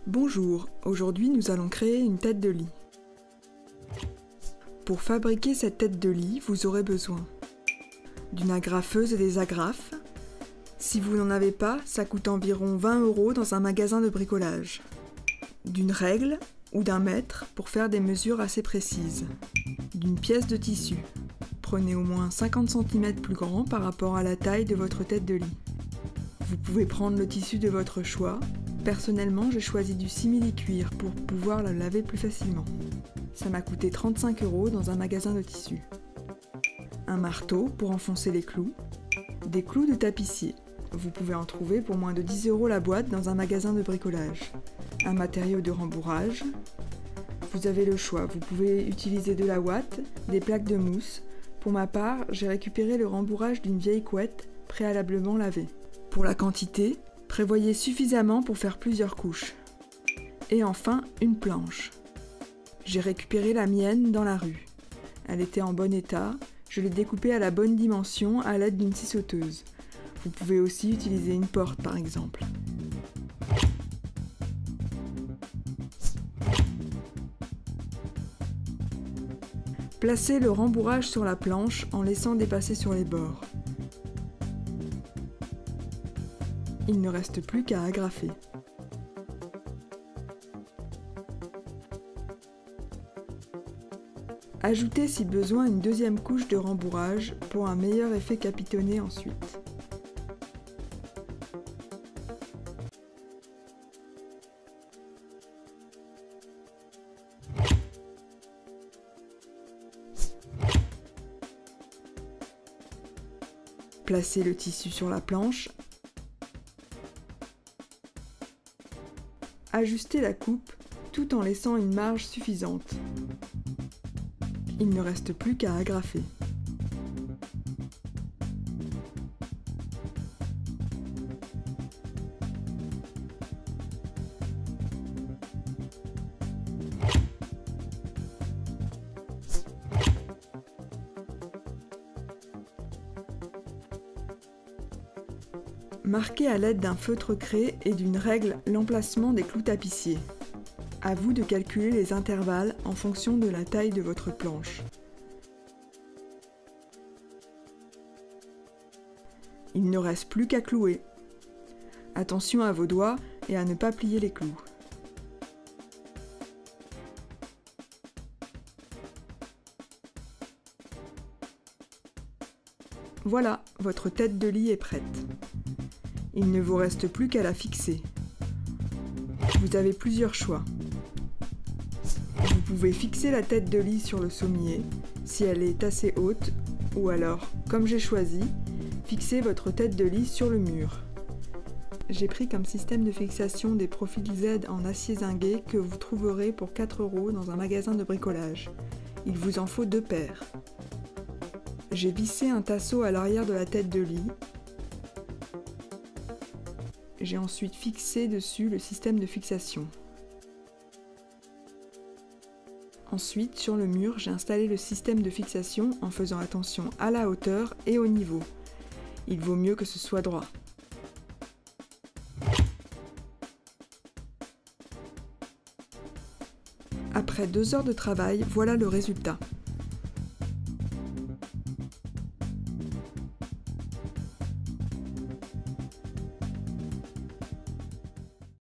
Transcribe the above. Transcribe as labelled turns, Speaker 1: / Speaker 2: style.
Speaker 1: Bonjour, aujourd'hui nous allons créer une tête de lit. Pour fabriquer cette tête de lit, vous aurez besoin d'une agrafeuse et des agrafes. Si vous n'en avez pas, ça coûte environ 20 € dans un magasin de bricolage. D'une règle ou d'un mètre pour faire des mesures assez précises. D'une pièce de tissu. Prenez au moins 50 cm plus grand par rapport à la taille de votre tête de lit. Vous pouvez prendre le tissu de votre choix. Personnellement, j'ai choisi du simili-cuir pour pouvoir le laver plus facilement. Ça m'a coûté 35 € dans un magasin de tissus. Un marteau pour enfoncer les clous. Des clous de tapissier. Vous pouvez en trouver pour moins de 10 € la boîte dans un magasin de bricolage. Un matériau de rembourrage. Vous avez le choix, vous pouvez utiliser de la ouate, des plaques de mousse. Pour ma part, j'ai récupéré le rembourrage d'une vieille couette préalablement lavée. Pour la quantité, prévoyez suffisamment pour faire plusieurs couches. Et enfin, une planche. J'ai récupéré la mienne dans la rue. Elle était en bon état, je l'ai découpée à la bonne dimension à l'aide d'une scie sauteuse. Vous pouvez aussi utiliser une porte par exemple. Placez le rembourrage sur la planche en laissant dépasser sur les bords. Il ne reste plus qu'à agrafer. Ajoutez si besoin une deuxième couche de rembourrage pour un meilleur effet capitonné ensuite. Placez le tissu sur la planche. Ajustez la coupe tout en laissant une marge suffisante. Il ne reste plus qu'à agrafer. Marquez à l'aide d'un feutre craie et d'une règle l'emplacement des clous tapissiers. À vous de calculer les intervalles en fonction de la taille de votre planche. Il ne reste plus qu'à clouer. Attention à vos doigts et à ne pas plier les clous. Voilà, votre tête de lit est prête. Il ne vous reste plus qu'à la fixer. Vous avez plusieurs choix. Vous pouvez fixer la tête de lit sur le sommier, si elle est assez haute, ou alors, comme j'ai choisi, fixez votre tête de lit sur le mur. J'ai pris comme système de fixation des profils Z en acier zingué que vous trouverez pour 4 € dans un magasin de bricolage. Il vous en faut 2 paires. J'ai vissé un tasseau à l'arrière de la tête de lit. J'ai ensuite fixé dessus le système de fixation. Ensuite, sur le mur, j'ai installé le système de fixation en faisant attention à la hauteur et au niveau. Il vaut mieux que ce soit droit. Après 2 heures de travail, voilà le résultat.